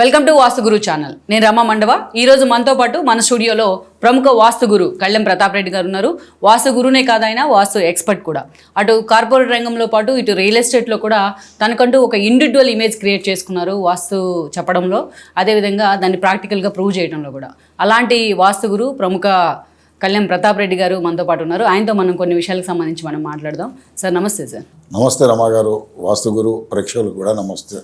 Welcome to vastu Guru channel. నేను రమ మండవ. ఈరోజు మనతో పాటు మన స్టూడియోలో ప్రముఖ వాస్తు గురు కళ్యాణ్ ప్రతాప్ రెడ్డి గారు ఉన్నారు. వాస్తు గురునే కాదైనా వాస్తు ఎక్స్పర్ట్ కూడా. అటు కార్పొరేట్ రంగంలో పాటు ఇటు రియల్ ఎస్టేట్లో కూడా తనకంటూ ఒక ఇండివిజువల్ ఇమేజ్ క్రియేట్ చేసుకున్నారు వాస్తు చెప్పడంలో, అదేవిధంగా దాన్ని ప్రాక్టికల్గా ప్రూవ్ చేయడంలో కూడా. అలాంటి వాస్తు గురు ప్రముఖ కళ్యాణ్ ప్రతాప్ రెడ్డి గారు మనతో పాటు ఉన్నారు. ఆయనతో మనం కొన్ని విషయాలకు సంబంధించి మనం మాట్లాడదాం. సార్ నమస్తే. సార్ నమస్తే రమా గారు. వాస్తు గురు ప్రేక్షకులు కూడా నమస్తే.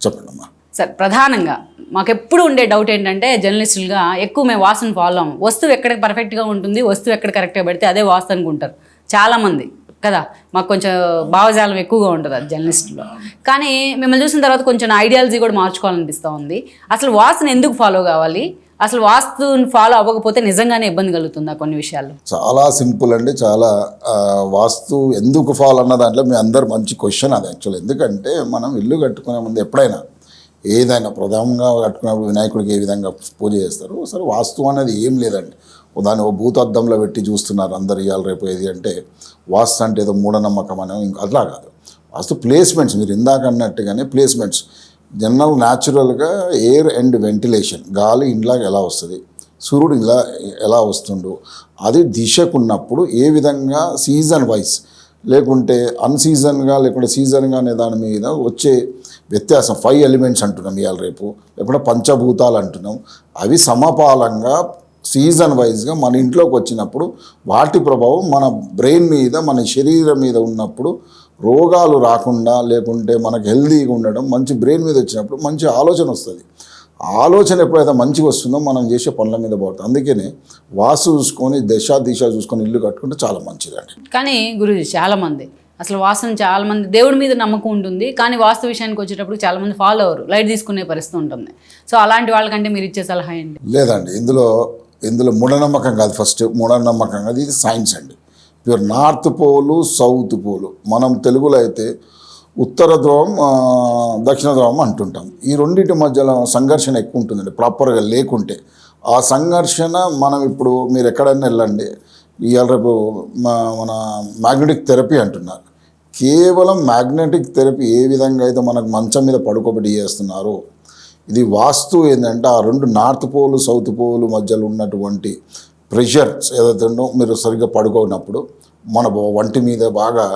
చెప్పండి అమ్మా. సార్, ప్రధానంగా మాకు ఎప్పుడు ఉండే డౌట్ ఏంటంటే, జర్నలిస్టులుగా ఎక్కువ మేము వాస్తుని ఫాలో అవ్వం. వస్తువు ఎక్కడ పర్ఫెక్ట్గా ఉంటుంది, వస్తువు ఎక్కడ కరెక్ట్గా పెడితే అదే వాస్తు అనుకుంటారు చాలామంది కదా. మాకు కొంచెం భావజాలం ఎక్కువగా ఉంటుంది అది జర్నలిస్టులో. కానీ మిమ్మల్ని చూసిన తర్వాత కొంచెం ఐడియాలజీ కూడా మార్చుకోవాలనిపిస్తూ ఉంది. అసలు వాస్తుని ఎందుకు ఫాలో కావాలి, అసలు వాస్తుని ఫాలో అవ్వకపోతే నిజంగానే ఇబ్బంది కలుగుతుందా కొన్ని విషయాల్లో? చాలా సింపుల్ అండి. చాలా వాస్తు ఎందుకు ఫాలో అన్న దాంట్లో మీ అందరు మంచి క్వశ్చన్ అది యాక్చువల్. ఎందుకంటే మనం ఇల్లు కట్టుకునే ముందు ఎప్పుడైనా ఏదైనా ప్రధానంగా కట్టుకున్నప్పుడు వినాయకుడికి ఏ విధంగా పూజ చేస్తారు. అసలు వాస్తు అనేది ఏం లేదండి. దాన్ని ఓ భూతద్దంలో పెట్టి చూస్తున్నారు అందరు ఇవాళ రేపు. ఏది అంటే వాస్తు అంటే ఏదో మూఢనమ్మకం అనే ఇంకా అట్లా కాదు. వాస్తు ప్లేస్మెంట్స్, మీరు ఇందాక అన్నట్టుగానే ప్లేస్మెంట్స్ జనరల్ న్యాచురల్గా ఎయిర్ అండ్ వెంటిలేషన్, గాలి ఇంట్లోకి ఎలా వస్తుంది, సూర్యుడు ఇలా ఎలా వస్తుండు, అది దిశకున్నప్పుడు ఏ విధంగా సీజన్ వైజ్ లేకుంటే అన్సీజన్గా లేకుంటే సీజన్గా అనే దాని మీద వచ్చే వ్యత్యాసం 5 ఎలిమెంట్స్ అంటున్నాం ఇవాళ రేపు, లేకుంటే పంచభూతాలు అంటున్నాం. అవి సమపాలంగా సీజన్ వైజ్గా మన ఇంట్లోకి వచ్చినప్పుడు వాటి ప్రభావం మన బ్రెయిన్ మీద మన శరీరం మీద ఉన్నప్పుడు రోగాలు రాకుండా లేకుంటే మనకు హెల్తీగా ఉండడం, మంచి బ్రెయిన్ మీద వచ్చినప్పుడు మంచి ఆలోచన వస్తుంది. ఆలోచన ఎప్పుడైతే మంచిగా వస్తుందో మనం చేసే పనుల మీద పడుతుంది. అందుకనే వాస్తు చూసుకొని దిశ చూసుకొని ఇల్లు కట్టుకుంటే చాలా మంచిదండి. కానీ గురుజీ, చాలామంది అసలు వాస్తుని చాలామంది దేవుడి మీద నమ్మకం ఉంటుంది, కానీ వాస్తు విషయానికి వచ్చేటప్పుడు చాలామంది ఫాలో అవ్వరు, లైట్ తీసుకునే పరిస్థితి ఉంటుంది. సో అలాంటి వాళ్ళకంటే మీరు ఇచ్చే సలహా ఏంటి? లేదండి, ఇందులో మూఢనమ్మకం కాదు. ఫస్ట్ మూఢనమ్మకం కాదు, ఇది సైన్స్ అండి. Pure north pole south pole, మనం తెలుగులో అయితే ఉత్తర ధ్రువం దక్షిణ ధ్రువం అంటుంటాం. ఈ రెండింటి మధ్యలో సంఘర్షణ ఎక్కువ ఉంటుందండి ప్రాపర్గా లేకుంటే. ఆ సంఘర్షణ మనం ఇప్పుడు మీరు ఎక్కడైనా వెళ్ళండి, ఇవాళ రేపు మన మ్యాగ్నెటిక్ థెరపీ అంటున్నారు. కేవలం మ్యాగ్నెటిక్ థెరపీ ఏ విధంగా అయితే మనకు మంచం మీద పడుకోబెట్టి చేస్తున్నారో, ఇది వాస్తు ఏంటంటే ఆ రెండు నార్త్ పోలు సౌత్ పోలు మధ్యలో ఉన్నటువంటి ప్రెషర్ ఏదైతే ఉందో, మీరు సరిగ్గా పడుకోనప్పుడు మన వంటి మీద బాగా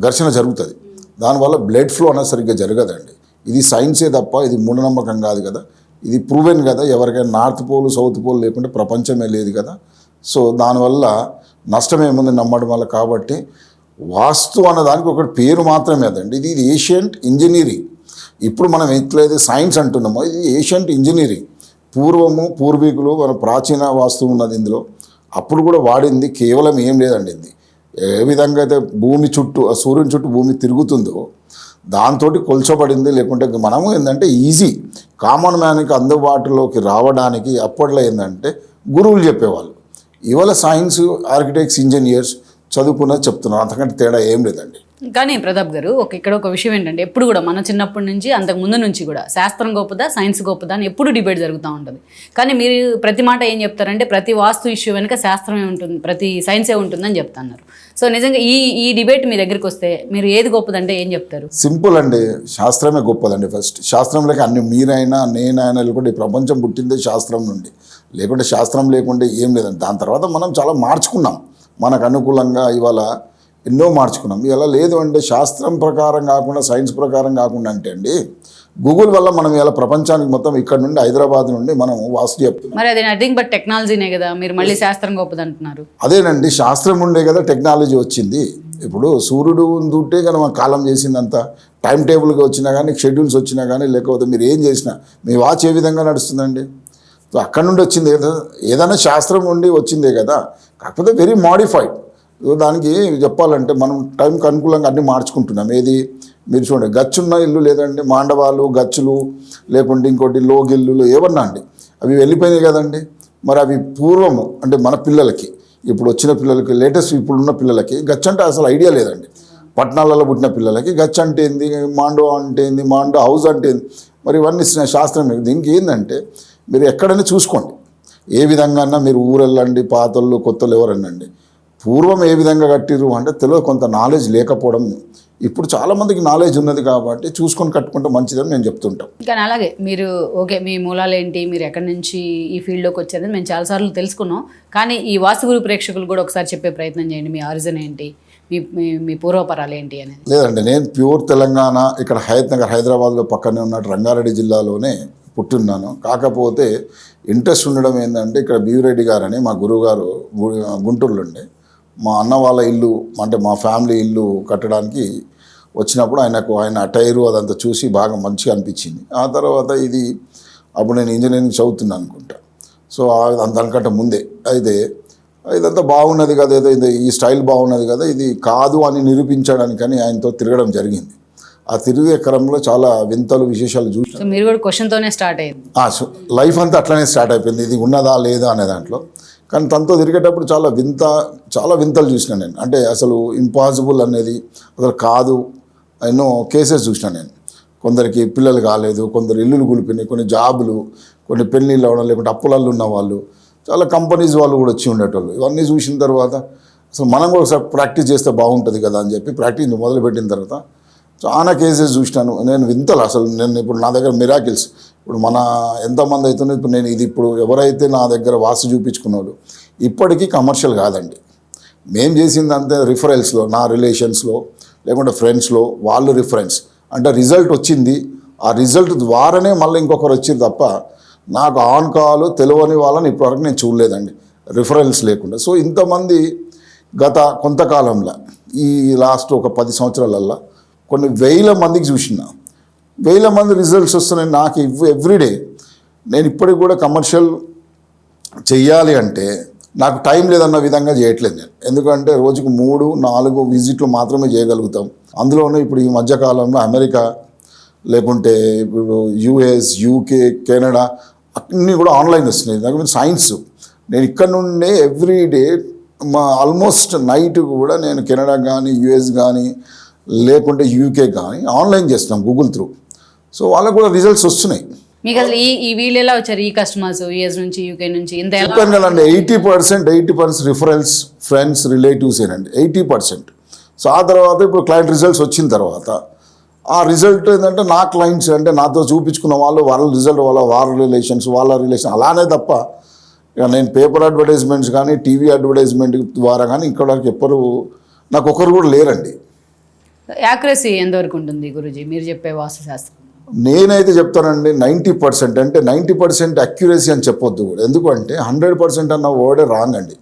ఘర్షణ జరుగుతుంది. దానివల్ల బ్లడ్ ఫ్లో అనేది సరిగ్గా జరగదండి. ఇది సైన్సే తప్ప ఇది మూఢనమ్మకం కాదు కదా. ఇది ప్రూవెన్ కదా. ఎవరికైనా నార్త్ పోలు సౌత్ పోలు లేకుంటే ప్రపంచమే లేదు కదా. సో దానివల్ల నష్టమేముంది నమ్మడం వల్ల. కాబట్టి వాస్తు అన్నదానికి ఒకటి పేరు మాత్రమే అదండి. ఇది ఏషియంట్ ఇంజనీరింగ్. ఇప్పుడు మనం ఎట్లయితే సైన్స్ అంటున్నామో ఇది ఏషియంట్ ఇంజనీరింగ్. పూర్వీకులు మన ప్రాచీన వాస్తువు ఉన్నది ఇందులో. అప్పుడు కూడా వాడింది కేవలం ఏం లేదండి. ఇది ఏ విధంగా అయితే భూమి చుట్టూ సూర్యుని చుట్టూ భూమి తిరుగుతుందో దాంతో కొల్చబడింది. లేకుంటే మనము ఏంటంటే ఈజీ కామన్ మ్యాన్కి అందుబాటులోకి రావడానికి అప్పట్లో ఏంటంటే గురువులు చెప్పేవాళ్ళు. ఇవాళ సైన్స్, ఆర్కిటెక్ట్స్, ఇంజనీర్స్ చదువుకున్నది చెప్తున్నారు. అంతకంటే తేడా ఏం లేదండి. కానీ ప్రతాప్ గారు, ఇక్కడ ఒక విషయం ఏంటంటే, ఎప్పుడు కూడా మన చిన్నప్పటి నుంచి అంతకు ముందు నుంచి కూడా శాస్త్రం గొప్పదా సైన్స్ గొప్పదా అని ఎప్పుడు డిబేట్ జరుగుతూ ఉంటుంది. కానీ మీరు ప్రతి మాట ఏం చెప్తారంటే, ప్రతి వాస్తు ఇష్యూ వెనుక శాస్త్రమే ఉంటుంది, ప్రతి సైన్సే ఉంటుందని చెప్తున్నారు. సో నిజంగా ఈ డిబేట్ మీ దగ్గరికి వస్తే మీరు ఏది గొప్పదంటే ఏం చెప్తారు? సింపుల్ అండి, శాస్త్రమే గొప్పదండి. ఫస్ట్ శాస్త్రంలోకి అన్ని మీరైనా నేనైనా లేకుంటే ఈ ప్రపంచం పుట్టిందే శాస్త్రం నుండి. లేకుంటే శాస్త్రం లేకుంటే ఏం లేదండి. దాని తర్వాత మనం చాలా మార్చుకున్నాం మనకు అనుకూలంగా. ఇవాళ ఎన్నో మార్చుకున్నాం. ఇలా లేదు అంటే శాస్త్రం ప్రకారం కాకుండా సైన్స్ ప్రకారం కాకుండా అంటే అండి, గూగుల్ వల్ల మనం ఇలా ప్రపంచానికి మొత్తం ఇక్కడ నుండి హైదరాబాద్ నుండి మనం వాస్తు చెప్తున్నాం. మరి అది నథింగ్ బట్ టెక్నాలజీనే కదా. మీరు మళ్ళీ శాస్త్రం గొప్పది అంటున్నారు. అదేనండి, శాస్త్రం ఉండే కదా టెక్నాలజీ వచ్చింది. ఇప్పుడు సూర్యుడు ఉంటే కానీ మన కాలం చేసిందంత టైం టేబుల్గా వచ్చినా కానీ, షెడ్యూల్స్ వచ్చినా కానీ, లేకపోతే మీరు ఏం చేసినా మీ వాచ్ ఏ విధంగా నడుస్తుందండి. సో అక్కడ నుండి వచ్చింది కదా, ఏదైనా శాస్త్రం నుండి వచ్చిందే కదా. కాకపోతే వెరీ మాడిఫైడ్. దానికి చెప్పాలంటే మనం టైంకి అనుకూలంగా అన్నీ మార్చుకుంటున్నాం. ఏది మీరు చూడండి, గచ్చున్న ఇల్లు లేదండి, మాండవాలు గచ్చులు లేకుంటే ఇంకోటి లోగిల్లులు ఏమన్నా అండి, అవి వెళ్ళిపోయినాయి కదండి. మరి అవి పూర్వము అంటే మన పిల్లలకి, ఇప్పుడు వచ్చిన పిల్లలకి, లేటెస్ట్ ఇప్పుడున్న పిల్లలకి గచ్చు అంటే అసలు ఐడియా లేదండి. పట్టణాలలో పుట్టిన పిల్లలకి గచ్చు అంటే ఏంది, మాండో అంటే ఏంది, మాండో హౌస్ అంటే ఏంది, మరి ఇవన్నీ శాస్త్రం. దీనికి ఏంటంటే మీరు ఎక్కడైనా చూసుకోండి, ఏ విధంగా మీరు ఊరెళ్ళండి, పాతళ్ళు కొత్తలు ఎవరన్నండి, పూర్వం ఏ విధంగా కట్టిరు అంటే తెలియదు, కొంత నాలెడ్జ్ లేకపోవడం. ఇప్పుడు చాలామందికి నాలెడ్జ్ ఉన్నది కాబట్టి చూసుకొని కట్టుకుంటే మంచిదని నేను చెప్తుంటాం. కానీ అలాగే మీరు ఓకే మీ మూలాలు ఏంటి, మీరు ఎక్కడి నుంచి ఈ ఫీల్డ్లోకి వచ్చారని మేము చాలాసార్లు తెలుసుకున్నాం. కానీ ఈ వాస్తుగురు ప్రేక్షకులు కూడా ఒకసారి చెప్పే ప్రయత్నం చేయండి, మీ ఆరిజిన్ ఏంటి, మీ పూర్వపరాలు ఏంటి అనేది. లేదండి, నేను ప్యూర్ తెలంగాణ, ఇక్కడ నగర్ హైదరాబాద్లో పక్కనే ఉన్న రంగారెడ్డి జిల్లాలోనే పుట్టున్నాను. కాకపోతే ఇంట్రెస్ట్ ఉండడం ఏంటంటే ఇక్కడ బీవిరెడ్డి గారని మా గురువుగారు గుంటూరులో ఉండే, మా అన్న వాళ్ళ ఇల్లు అంటే మా ఫ్యామిలీ ఇల్లు కట్టడానికి వచ్చినప్పుడు ఆయన టైరు అదంతా చూసి బాగా మంచిగా అనిపించింది. ఆ తర్వాత ఇది అప్పుడు నేను ఇంజనీరింగ్ చదువుతున్నాను అనుకుంటా. సో దానికంటే ముందే అయితే ఇదంతా బాగున్నది కదా, ఏదో ఈ స్టైల్ బాగున్నది కదా, ఇది కాదు అని నిరూపించడానికని ఆయనతో తిరగడం జరిగింది. ఆ తిరిగే క్రమంలో చాలా వింతలు విశేషాలు చూసి మీరు కూడా క్వశ్చన్తోనే స్టార్ట్ అయ్యింది. లైఫ్ అంతా అట్లనే స్టార్ట్ అయిపోయింది, ఇది ఉన్నదా లేదా అనే దాంట్లో. కానీ తనతో తిరిగేటప్పుడు చాలా వింతలు చూసిన నేను. అంటే అసలు ఇంపాసిబుల్ అనేది అసలు కాదు, ఎన్నో కేసెస్ చూసిన నేను. కొందరికి పిల్లలు కాలేదు, కొందరు ఇల్లులు కూలిపోయినాయి, కొన్ని జాబులు, కొన్ని పెళ్ళిళ్ళు అవ్వడం, లేకుంటే అప్పులల్లో ఉన్న వాళ్ళు, చాలా కంపెనీస్ వాళ్ళు కూడా వచ్చి ఉండేటోళ్ళు. ఇవన్నీ చూసిన తర్వాత అసలు మనం కూడా ఒకసారి ప్రాక్టీస్ చేస్తే బాగుంటుంది కదా అని చెప్పి ప్రాక్టీస్ మొదలుపెట్టిన తర్వాత చాలా కేసెస్ చూసినాను నేను. వింతలు అసలు నేను ఇప్పుడు నా దగ్గర మిరాకిల్స్ ఇప్పుడు మన ఎంతమంది అవుతుంది. ఇప్పుడు నేను ఇది ఇప్పుడు ఎవరైతే నా దగ్గర వాస్తు చూపించుకున్నాడు ఇప్పటికీ కమర్షియల్ కాదండి. మేము చేసింది అంతే రిఫరెన్స్లో, నా రిలేషన్స్లో లేకుంటే ఫ్రెండ్స్లో వాళ్ళు రిఫరెన్స్ అంటే రిజల్ట్ వచ్చింది, ఆ రిజల్ట్ ద్వారానే మళ్ళీ ఇంకొకరు వచ్చింది తప్ప నాకు ఆన్ కాల్ తెలియని వాళ్ళని ఇప్పటివరకు నేను చూడలేదండి రిఫరెన్స్ లేకుండా. సో ఇంతమంది గత కొంతకాలంలో ఈ లాస్ట్ ఒక 10 సంవత్సరాలల్లో కొన్ని వేల మందికి చూసిన, వేల మంది రిజల్ట్స్ వస్తున్నాయి నాకు ఎవ్రీడే. నేను ఇప్పటికి కూడా కమర్షియల్ చెయ్యాలి అంటే నాకు టైం లేదన్న విధంగా చేయట్లేదు నేను. ఎందుకంటే రోజుకు 3-4 విజిట్లు మాత్రమే చేయగలుగుతాం. అందులోనూ ఇప్పుడు ఈ మధ్యకాలంలో అమెరికా లేకుంటే ఇప్పుడు యుఎస్, యూకే, కెనడా అన్నీ కూడా ఆన్లైన్ వస్తున్నాయి. దాని సైన్స్ నేను ఇక్కడ నుండే ఎవ్రీడే ఆల్మోస్ట్ నైట్ కూడా నేను కెనడా కానీ యుఎస్ కానీ లేకుంటే యూకే కానీ ఆన్లైన్ చేస్తున్నాం గూగుల్ త్రూ. సో వాళ్ళకు కూడా రిజల్ట్స్ వస్తున్నాయి. మీకు అసలు ఈ వీళ్ళు ఎలా వచ్చారు, ఈ కస్టమర్స్ యుఎస్ నుంచి యూకే నుంచి? ఇంత చెప్పాను కదండి, 80% రిఫరెన్స్ ఫ్రెండ్స్ రిలేటివ్స్ ఏనండి, 80%. సో ఆ తర్వాత ఇప్పుడు క్లయింట్ రిజల్ట్స్ వచ్చిన తర్వాత ఆ రిజల్ట్ ఏంటంటే నా క్లయింట్స్ అంటే నాతో చూపించుకున్న వాళ్ళ రిజల్ట్ వాళ్ళ రిలేషన్స్ అలానే తప్ప ఇక నేను పేపర్ అడ్వర్టైజ్మెంట్స్ కానీ టీవీ అడ్వర్టైజ్మెంట్ ద్వారా కానీ ఇక్కడ నాకు ఒకరు కూడా లేరండి. యాక్యురసీ ఎంతవరకు ఉంటుంది గురూజీ మీరు చెప్పే వాస్తుశాస్త్రం? నేనైతే చెప్తానండి 90%. అంటే 90% అక్యురసీ అని చెప్పొద్దు కూడా, ఎందుకంటే 100% అన్న వర్డే రాంగ్ అండి.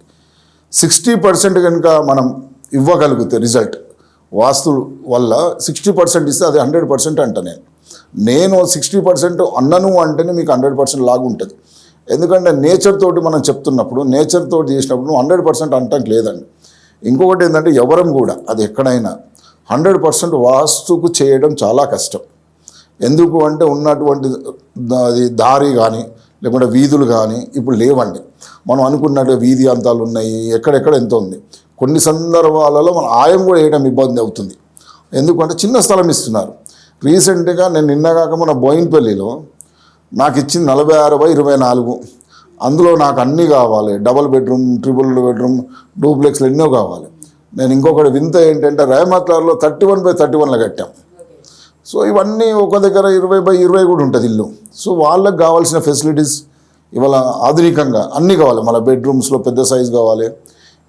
60% కనుక మనం ఇవ్వగలిగితే రిజల్ట్ వాస్తు వల్ల 60% ఇస్తే అది 100% అంట. నేను 60% అన్నను అంటేనే మీకు 100% లాగా ఉంటుంది. ఎందుకంటే నేచర్ తోటి మనం చెప్తున్నప్పుడు, నేచర్ తోటి చేసినప్పుడు 100% అంటానికి లేదండి. ఇంకొకటి ఏంటంటే ఎవరం కూడా అది ఎక్కడైనా 100% వాస్తుకు చేయడం చాలా కష్టం. ఎందుకు అంటే ఉన్నటువంటి దారి కానీ లేకుంటే వీధులు కానీ ఇప్పుడు లేవండి. మనం అనుకున్నట్టు వీధి అంతాలు ఉన్నాయి, ఎక్కడెక్కడ ఎంత ఉంది. కొన్ని సందర్భాలలో మన ఆయం కూడా వేయడం ఇబ్బంది అవుతుంది. ఎందుకంటే చిన్న స్థలం ఇస్తున్నారు. రీసెంట్గా నేను నిన్నగాక మన బోయిన్పల్లిలో నాకు ఇచ్చింది 46/24. అందులో నాకు అన్నీ కావాలి, డబుల్ బెడ్రూమ్, ట్రిపుల్ బెడ్రూమ్, డూప్లెక్స్లు ఎన్నో కావాలి. నేను ఇంకొకటి వింత ఏంటంటే రహమత్లో 31/31లో కట్టాం. సో ఇవన్నీ ఒక దగ్గర 20/20 కూడా ఉంటుంది ఇల్లు. సో వాళ్ళకి కావాల్సిన ఫెసిలిటీస్ ఇవాళ ఆధునికంగా అన్నీ కావాలి. మళ్ళీ బెడ్రూమ్స్లో పెద్ద సైజు కావాలి.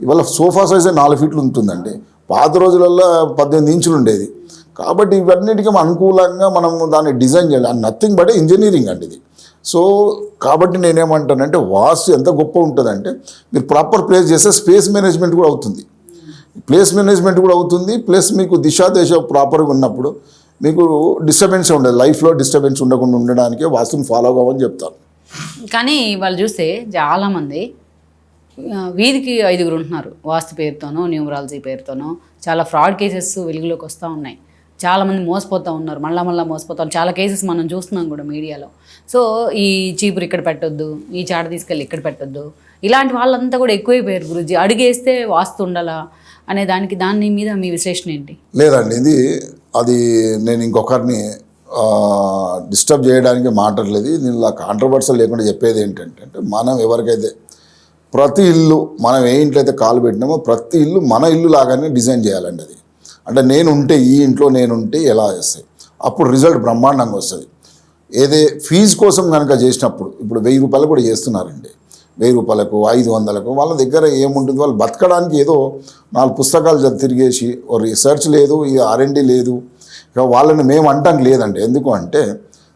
ఇవాళ సోఫా సైజే 4 ఫీట్లు ఉంటుందండి. పాత రోజులలో 18 ఇంచులు ఉండేది. కాబట్టి ఇవన్నిటికీ అనుకూలంగా మనం దాన్ని డిజైన్ చేయాలి. నథింగ్ బట్ ఇంజనీరింగ్ అండి ఇది. సో కాబట్టి నేనేమంటానంటే వాస్తు ఎంత గొప్ప ఉంటుందంటే మీరు ప్రాపర్ ప్లేస్ చేస్తే స్పేస్ మేనేజ్మెంట్ కూడా అవుతుంది, ప్లస్ మీకు దిశ ప్రాపర్గా ఉన్నప్పుడు మీకు డిస్టర్బెన్స్ ఉండదు. లైఫ్లో డిస్టర్బెన్స్ ఉండకుండా ఉండడానికే వాస్తుని ఫాలో కావని చెప్తాను. కానీ వాళ్ళు చూస్తే చాలామంది వీధికి 5 ఉంటున్నారు వాస్తు పేరుతోనో న్యూమరాలజీ పేరుతోనో. చాలా ఫ్రాడ్ కేసెస్ వెలుగులోకి వస్తూ ఉన్నాయి. చాలామంది మోసపోతూ ఉన్నారు, మళ్ళీ మోసపోతారు. చాలా కేసెస్ మనం చూస్తున్నాం కూడా మీడియాలో. సో ఈ చీపురు ఇక్కడ పెట్టొద్దు, ఈ చాట తీసుకెళ్ళి ఇక్కడ పెట్టొద్దు, ఇలాంటి వాళ్ళంతా కూడా ఎక్కువైపోయారు గురూజీ. అడిగేస్తే వాస్తు ఉండాలా అనే దాని మీద మీ విశ్లేషణ ఏంటి? లేదండి, అది నేను ఇంకొకరిని డిస్టర్బ్ చేయడానికి మాట్లాడలేదు. దీనిలో కాంట్రవర్సల్ లేకుండా చెప్పేది ఏంటంటే మనం ఎవరికైతే ప్రతి ఇల్లు మనం ఏ ఇంట్లో అయితే కాలు పెట్టినామో ప్రతి ఇల్లు మన ఇల్లు లాగానే డిజైన్ చేయాలండి. అది అంటే నేనుంటే ఈ ఇంట్లో నేనుంటే ఎలా చేస్తాయి, అప్పుడు రిజల్ట్ బ్రహ్మాండంగా వస్తుంది. ఏదే ఫీజు కోసం కనుక చేసినప్పుడు ఇప్పుడు 1000 రూపాయలు కూడా చేస్తున్నారండి. 1000 రూపాయలకు 500కు వాళ్ళ దగ్గర ఏముంటుంది, వాళ్ళు బతకడానికి ఏదో 4 పుస్తకాలు తిరిగేసి రీసెర్చ్ లేదు, ఈ R&D లేదు. ఇక వాళ్ళని మేము అంటానికి లేదండి. ఎందుకు అంటే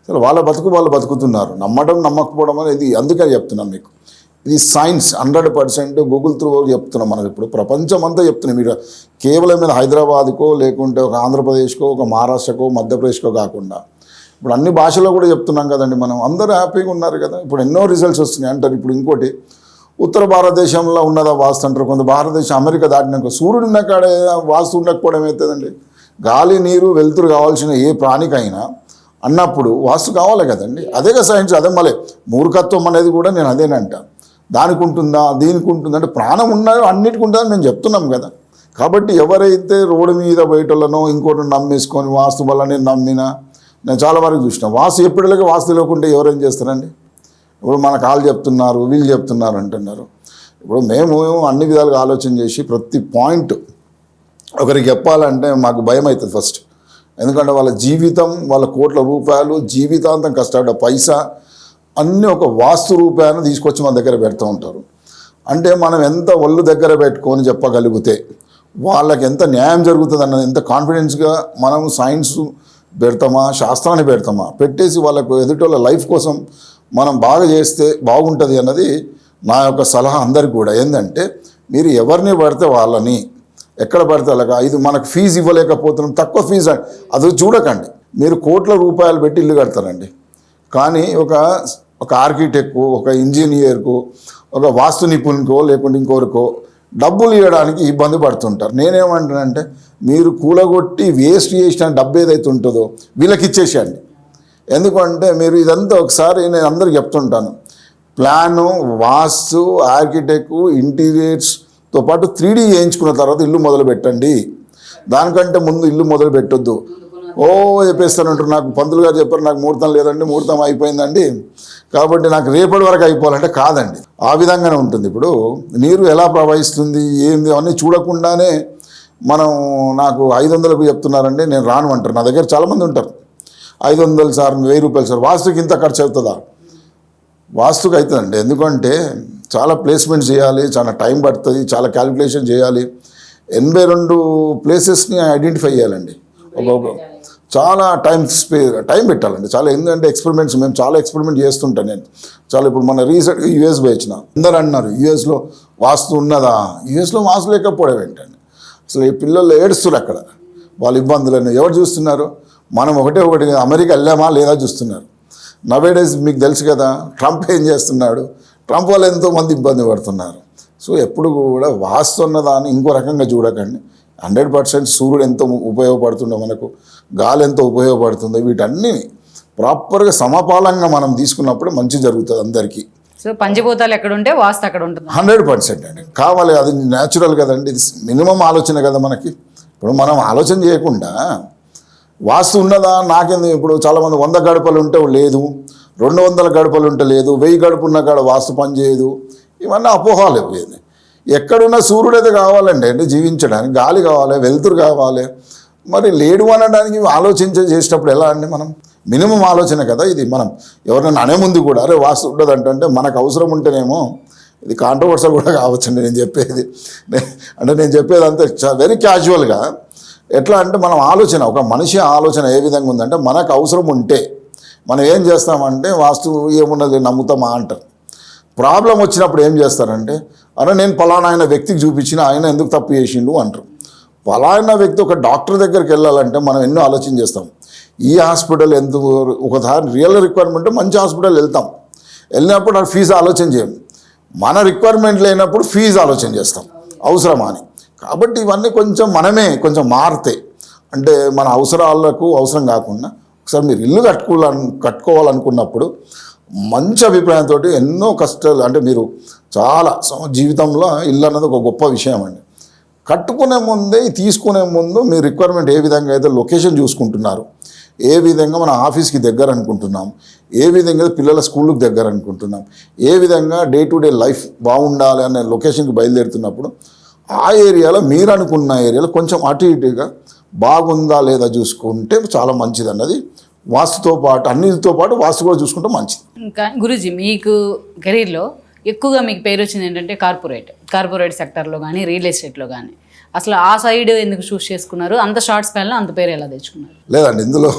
అసలు వాళ్ళ బతుకు వాళ్ళు బతుకుతున్నారు. నమ్మడం నమ్మకపోవడం అనేది అందుకని చెప్తున్నాం మీకు. ఇది సైన్స్ 100% గూగుల్ త్రూ చెప్తున్నాం. మనం ఇప్పుడు ప్రపంచం అంతా చెప్తున్నాం. మీరు కేవలం మీద హైదరాబాద్కో లేకుంటే ఒక ఆంధ్రప్రదేశ్కో ఒక మహారాష్ట్రకో మధ్యప్రదేశ్కో కాకుండా ఇప్పుడు అన్ని భాషల్లో కూడా చెప్తున్నాం కదండి. మనం అందరూ హ్యాపీగా ఉన్నారు కదా. ఇప్పుడు ఎన్నో రిజల్ట్స్ వస్తున్నాయి అంటారు. ఇప్పుడు ఇంకోటి ఉత్తర భారతదేశంలో ఉన్నదా వాస్తు అంటారు. కొంత భారతదేశం అమెరికా దాటినాక సూర్యుడు ఉన్న కాడ వాస్తు ఉండకపోవడం అవుతుందండి. గాలి నీరు వెలుతురు కావాల్సిన ఏ ప్రాణికైనా అన్నప్పుడు వాస్తు కావాలి కదండి. అదేగా సైన్స్. అదే మళ్ళీ మూర్ఖత్వం అనేది కూడా నేను అదేనంట. దానికి ఉంటుందా దీనికి ఉంటుందా అంటే ప్రాణం ఉన్నాయో అన్నిటికి ఉంటుందని మేము చెప్తున్నాం కదా. కాబట్టి ఎవరైతే రోడ్డు మీద బయటలోనో ఇంకోటి నమ్మేసుకొని వాస్తు వల్లనే నమ్మినా నేను చాలా వరకు చూసిన వాస్తు ఎప్పటిలాగే వాస్తు లేకుంటే ఎవరేం చేస్తారండి. ఇప్పుడు మన కాళ్ళు చెప్తున్నారు వీళ్ళు చెప్తున్నారు అంటున్నారు. ఇప్పుడు మేము అన్ని విధాలుగా ఆలోచన చేసి ప్రతి పాయింట్ ఒకరికి చెప్పాలంటే మాకు భయం అవుతుంది ఫస్ట్. ఎందుకంటే వాళ్ళ జీవితం, వాళ్ళ కోట్ల రూపాయలు జీవితాంతం కష్టపడ్డ పైసా అన్నీ ఒక వాస్తు రూపాయను తీసుకొచ్చి మన దగ్గర పెడుతూ ఉంటారు. అంటే మనం ఎంత ఒళ్ళు దగ్గర పెట్టుకొని చెప్పగలిగితే వాళ్ళకి ఎంత న్యాయం జరుగుతుంది అన్నది, ఎంత కాన్ఫిడెన్స్గా మనం సైన్స్ పెడతామా శాస్త్రాన్ని పెడతామా పెట్టేసి వాళ్ళకు ఎదుటి లైఫ్ కోసం మనం బాగా చేస్తే బాగుంటుంది అన్నది నా యొక్క సలహా అందరికీ కూడా. ఏంటంటే మీరు ఎవరిని పడితే వాళ్ళని ఎక్కడ పడితే అలాగా ఇది మనకు ఫీజు ఇవ్వలేకపోతున్నాం తక్కువ ఫీజు అది చూడకండి. మీరు కోట్ల రూపాయలు పెట్టి ఇల్లు కడతారండి. కానీ ఒక ఆర్కిటెక్ట్కు ఒక ఇంజనీర్కు ఒక వాస్తు నిపుణునికో లేకుంటే ఇంకోరికో డబ్బులు ఇవ్వడానికి ఇబ్బంది పడుతుంటారు. నేనేమంటానంటే మీరు కూలగొట్టి వేస్ట్ చేసిన డబ్బు ఏదైతే ఉంటుందో వీళ్ళకి ఇచ్చేసేయండి. ఎందుకంటే మీరు ఇదంతా ఒకసారి నేను అందరికి చెప్తుంటాను. ప్లాను వాస్తు ఆర్కిటెక్ట్ ఇంటీరియర్స్తో పాటు 3D చేయించుకున్న తర్వాత ఇల్లు మొదలు పెట్టండి. దానికంటే ముందు ఇల్లు మొదలు పెట్టొద్దు. చెప్పేస్తానంటారు. నాకు పంతులు గారు చెప్పారు నాకు ముహూర్తం లేదండి, ముహూర్తం అయిపోయిందండి కాబట్టి నాకు రేపటి వరకు అయిపోవాలంటే కాదండి. ఆ విధంగానే ఉంటుంది. ఇప్పుడు నీరు ఎలా ప్రవహిస్తుంది ఏంది అవన్నీ చూడకుండానే మనం నాకు 500కు చెప్తున్నారండి నేను రాను అంటారు. నా దగ్గర చాలామంది ఉంటారు. 500 సార్ 1000 రూపాయలు సార్ వాస్తుకి ఇంత ఖర్చు అవుతుందా? వాస్తుకు అవుతుందండి. ఎందుకంటే చాలా ప్లేస్మెంట్ చేయాలి, చాలా టైం పడుతుంది, చాలా క్యాలిక్యులేషన్ చేయాలి. 82 ప్లేసెస్ని ఐడెంటిఫై చేయాలండి. చాలా టైం పెట్టాలండి. చాలా ఎందుకంటే ఎక్స్పెరిమెంట్స్ మేము చాలా ఎక్స్పెరిమెంట్ చేస్తుంటాను నేను. చాలా ఇప్పుడు మన రీసెంట్ US పోయి వచ్చిన అందరూ అన్నారు USలో వాస్తు ఉన్నదా? USలో వాస్తు లేకపోవడం ఏంటండి. అసలు ఈ పిల్లలు ఏడుస్తున్నారు అక్కడ. వాళ్ళ ఇబ్బందులను ఎవరు చూస్తున్నారు? మనం ఒకటి అమెరికా వెళ్ళామా లేదా చూస్తున్నారు. నవేడేస్ మీకు తెలుసు కదా ట్రంప్ ఏం చేస్తున్నాడు. ట్రంప్ వాళ్ళు ఎంతోమంది ఇబ్బంది పడుతున్నారు. సో ఎప్పుడు కూడా వాస్తు ఉన్నదాన్ని ఇంకో రకంగా చూడకండి. 100% సూర్యుడు ఎంతో ఉపయోగపడుతుందో మనకు, గాలి ఎంతో ఉపయోగపడుతుందో వీటన్నీ ప్రాపర్గా సమపాలంగా మనం తీసుకున్నప్పుడు మంచి జరుగుతుంది అందరికీ. సో పంచభూతాలు ఎక్కడ ఉంటే వాస్తు అక్కడ ఉంటుంది. 100% అండి. కావాలి, అది న్యాచురల్ కదండి. ఇది మినిమం ఆలోచన కదా మనకి. ఇప్పుడు మనం ఆలోచన చేయకుండా వాస్తు ఉన్నదా నాకెందుకు. ఇప్పుడు చాలామంది 100 గడపలు ఉంటే లేదు, 200 గడపలు ఉంటే లేదు, 1000 గడప ఉన్న కాడ వాస్తు పని చేయదు. ఇవన్నీ అపోహాలు. ఇవి ఎక్కడున్న సూర్యుడు అయితే కావాలండి అంటే జీవించడానికి, గాలి కావాలి, వెలుతురు కావాలి. మరి లేడు అనడానికి చేసేటప్పుడు ఎలా అండి మనం మినిమం ఆలోచన కదా ఇది. మనం ఎవరైనా అనే ముందు కూడా అరే వాస్తు ఉండదు అంటే మనకు అవసరం ఉంటేనేమో ఇది కాంట్రవర్సల్ కూడా కావచ్చండి నేను చెప్పేది. అంటే నేను చెప్పేది అంతా వెరీ క్యాజువల్గా. ఎట్లా అంటే మనం ఆలోచన, ఒక మనిషి ఆలోచన ఏ విధంగా ఉందంటే మనకు అవసరం ఉంటే మనం ఏం చేస్తామంటే వాస్తు ఏమున్నది నమ్ముతామా అంటారు. ప్రాబ్లం వచ్చినప్పుడు ఏం చేస్తారంటే అరే నేను పలానా ఆయన వ్యక్తికి చూపించిన ఆయన ఎందుకు తప్పు చేసిండు అంటారు. పలానా వ్యక్తి ఒక డాక్టర్ దగ్గరికి వెళ్ళాలంటే మనం ఎన్నో ఆలోచన చేస్తాం. ఈ హాస్పిటల్ ఎందుకు ఒకసారి రియల్ రిక్వైర్మెంట్ మంచి హాస్పిటల్ వెళ్తాం. వెళ్ళినప్పుడు ఆ ఫీజు ఆలోచన చేయం. మన రిక్వైర్మెంట్ లేనప్పుడు ఫీజు ఆలోచన చేస్తాం అవసరమా అని. కాబట్టి ఇవన్నీ కొంచెం మారితే అంటే మన అవసరాలకు అవసరం కాకుండా ఒకసారి మీరు ఇల్లు కట్టుకోవాలనుకున్నప్పుడు మంచి అభిప్రాయంతో ఎన్నో కష్టాలు అంటే మీరు చాలా జీవితంలో ఇల్లు అన్నది ఒక గొప్ప విషయం అండి. కట్టుకునే ముందే తీసుకునే ముందు మీ రిక్వైర్మెంట్ ఏ విధంగా అయితే లొకేషన్ చూసుకుంటున్నారు, ఏ విధంగా మన ఆఫీస్కి దగ్గర అనుకుంటున్నాం, ఏ విధంగా పిల్లల స్కూళ్ళకి దగ్గర అనుకుంటున్నాం, ఏ విధంగా డే టు డే లైఫ్ బాగుండాలి అనే లొకేషన్కి బయలుదేరుతున్నప్పుడు ఆ ఏరియాలో మీరు అనుకున్న ఏరియాలో కొంచెం అటు ఇటుగా బాగుందా లేదా చూసుకుంటే చాలా మంచిది అన్నది వాస్తుతో పాటు, అన్నిటితో పాటు వాస్తు కూడా చూసుకుంటే మంచిది. ఇంకా గురూజీ, మీకు కెరీర్లో ఎక్కువగా మీకు పేరు వచ్చింది ఏంటంటే కార్పొరేట్ సెక్టర్లో కానీ రియల్ ఎస్టేట్లో కానీ. అసలు ఆ సైడ్ ఎందుకు చూస్ చేసుకున్నారు? అంత షార్ట్ స్పాన్లో అంత పేరు ఎలా తెచ్చుకున్నారు? లేదండి, ఇందులో